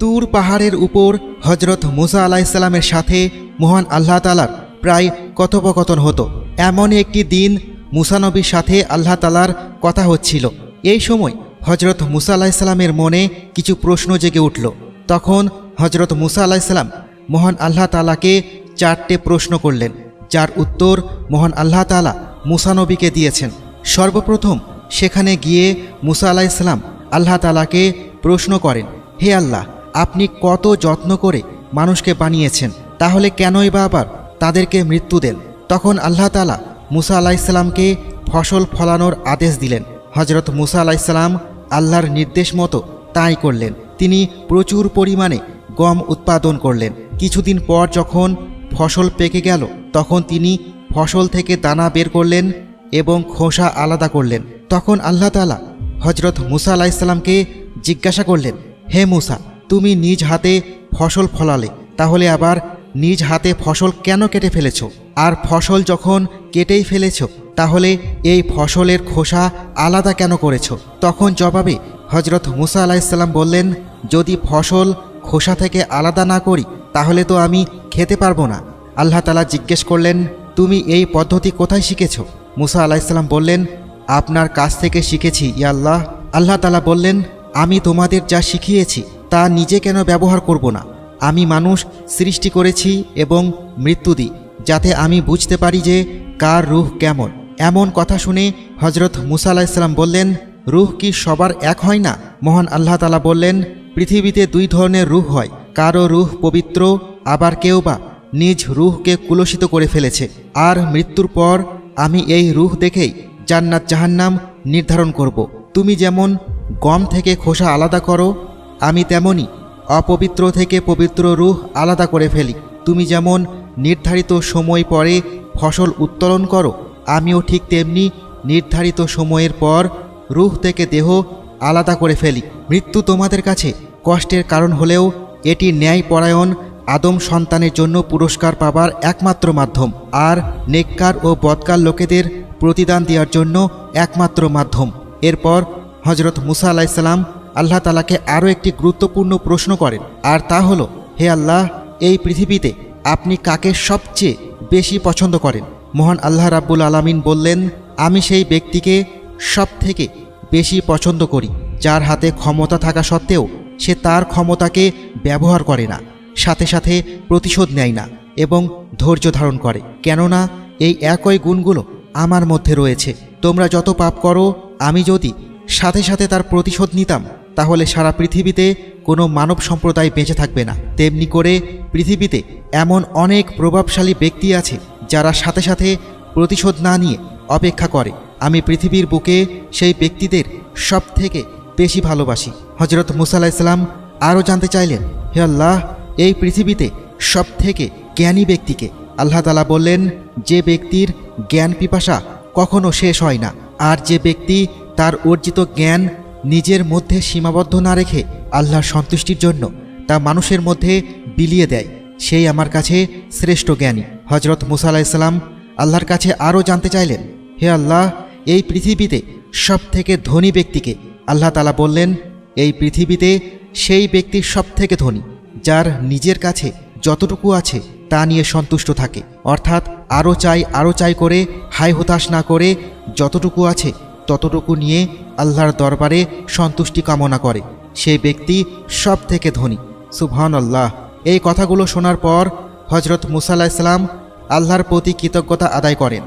তুর পাহাড়ের উপর হজরত মুসা আলাইহিসসালামের সাথে মহান আল্লাহ তাআলার প্রায় কথোপকথন হতো। এমন একটি দিন মুসা নবীর সাথে আল্লাহ তাআলার কথা হচ্ছিল। এই সময় হজরত মুসা আলাইহিসসালামের মনে কিছু প্রশ্ন জেগে উঠল। তখন হজরত মুসা আলাইহিসসালাম মহান আল্লাহ তাআলাকে 4টে প্রশ্ন করলেন, যার উত্তর মহান আল্লাহ তাআলা মুসা নবীকে দিয়েছেন। সর্বপ্রথম সেখানে গিয়ে মুসা আলাইহিসসালাম আল্লাহ তাআলাকে প্রশ্ন করেন, হে আল্লাহ, আপনি কত যত্ন করে মানুষকে বানিয়েছেন, তাহলে কেনই বা আবার তাদেরকে মৃত্যু দেন? তখন আল্লাহ তাআলা মুসা আলাইহিসসালামকে ফসল ফলানোর আদেশ দিলেন। হজরত মুসা আলাইহিসসালাম আল্লাহর নির্দেশ মতো তাই করলেন। তিনি প্রচুর পরিমাণে গম উৎপাদন করলেন। কিছুদিন পর যখন ফসল পেকে গেল, তখন তিনি ফসল থেকে দানা বের করলেন এবং খোসা আলাদা করলেন। তখন আল্লাহ তাআলা হজরত মুসা আলাইহিসসালামকে জিজ্ঞাসা করলেন, হে মুসা, তুমি নিজ হাতে ফসল ফলালে, তাহলে আবার নিজ হাতে ফসল কেন কেটে ফেলেছ? আর ফসল যখন কেটেই ফেলেছ, তাহলে এই ফসলের খোসা আলাদা কেন করেছ? তখন জবাবে হজরত মুসা আলাইহিসসালাম বললেন, যদি ফসল খোসা থেকে আলাদা না করি তাহলে তো আমি খেতে পারবো না। আল্লাহ তাআলা জিজ্ঞেস করলেন, তুমি এই পদ্ধতি কোথায় শিখেছ? মুসা আলাইহিসসালাম বললেন, আপনার কাছ থেকে শিখেছি ইয়া আল্লাহ। আল্লাহ তাআলা বললেন, আমি তোমাদের যা শিখিয়েছি তা নিজে কেন ব্যবহার করব না? আমি মানুষ সৃষ্টি করেছি এবং মৃত্যু দিই, যাতে আমি বুঝতে পারি যে কার রূহ কেমন। এমন কথা শুনে হজরত মুসা আলাইহিসসালাম বললেন, রূহ কি সবার এক হয় না? মহান আল্লাহ তাআলা বললেন, পৃথিবীতে 2 ধরনের রূহ হয়, কারো রূহ পবিত্র, আবার কেউ বা নিজ রূহকে কুলসিত করে ফেলেছে। আর মৃত্যুর পর আমি এই রূহ দেখেই জান্নাত জাহান্নাম নির্ধারণ করব। তুমি যেমন গম থেকে খোসা আলাদা করো, আমি তেমনি অপবিত্র থেকে পবিত্র রূহ আলাদা করে ফেলি। তুমি যেমন নির্ধারিত সময় পরে ফসল উত্তোলন করো, আমিও ঠিক তেমনি নির্ধারিত সময়ের পর রূহ থেকে দেহ আলাদা করে ফেলি। মৃত্যু তোমাদের কাছে কষ্টের কারণ হলেও এটি ন্যায়পরায়ণ আদম সন্তানের জন্য পুরস্কার পাবার একমাত্র মাধ্যম, আর নেককার ও বদকার লোকেদের প্রতিদান দেওয়ার জন্য একমাত্র মাধ্যম। এরপর হজরত মুসা আলাইহিসসালাম আল্লাহ তাআলাকে আরও একটি গুরুত্বপূর্ণ প্রশ্ন করেন, আর তা হলো, হে আল্লাহ, এই পৃথিবীতে আপনি কাকে সবচেয়ে বেশি পছন্দ করেন? মহান আল্লাহ রাব্বুল আলামিন বললেন, আমি সেই ব্যক্তিকে সব থেকে বেশি পছন্দ করি যার হাতে ক্ষমতা থাকা সত্ত্বেও সে তার ক্ষমতাকে ব্যবহার করে না, সাথে সাথে প্রতিশোধ নেয় না এবং ধৈর্য ধারণ করে। কেননা এই একই গুণগুলো আমার মধ্যে রয়েছে। তোমরা যত পাপ করো, আমি যদি সাথে সাথে তার প্রতিশোধ নিতাম, তাহলে সারা পৃথিবীতে কোনো মানব সম্প্রদায় বেঁচে থাকবে না। তেমনি করে পৃথিবীতে এমন অনেক প্রভাবশালী ব্যক্তি আছে যারা সাথে সাথে প্রতিশোধ না নিয়ে অপেক্ষা করে। আমি পৃথিবীর বুকে সেই ব্যক্তিদের সব থেকে বেশি ভালোবাসি। হজরত মুসা আলাইহিসসালাম আরও জানতে চাইলেন, হে আল্লাহ, এই পৃথিবীতে সব থেকে জ্ঞানী ব্যক্তিকে? আল্লাহ তাআলা বললেন, যে ব্যক্তির জ্ঞান পিপাসা কখনো শেষ হয় না, আর যে ব্যক্তি তার অর্জিত জ্ঞান নিজের মধ্যে সীমাবদ্ধ না রেখে আল্লাহর সন্তুষ্টির জন্য তা মানুষের মধ্যে বিলিয়ে দেয়, সেই আমার কাছে শ্রেষ্ঠ জ্ঞানী। হজরত মুসা আলাইহিসসালাম আল্লাহর কাছে আরও জানতে চাইলেন, হে আল্লাহ, এই পৃথিবীতে সব থেকে ধনী ব্যক্তিকে? আল্লাহ তাআলা বললেন, এই পৃথিবীতে সেই ব্যক্তি সব থেকে ধনী যার নিজের কাছে যতটুকু আছে তা নিয়ে সন্তুষ্ট থাকে, অর্থাৎ আরও চাই করে হাই হতাশ না করে যতটুকু আছে ততটুকু নিয়ে আল্লাহর দরবারে সন্তুষ্টি কামনা করে। সেই ব্যক্তি সব থেকে ধনী। সুবহানাল্লাহ। এই কথাগুলো শোনার পর হজরত মুসা আলাইহিসসালাম আল্লাহর প্রতি কৃতজ্ঞতা আদায় করেন।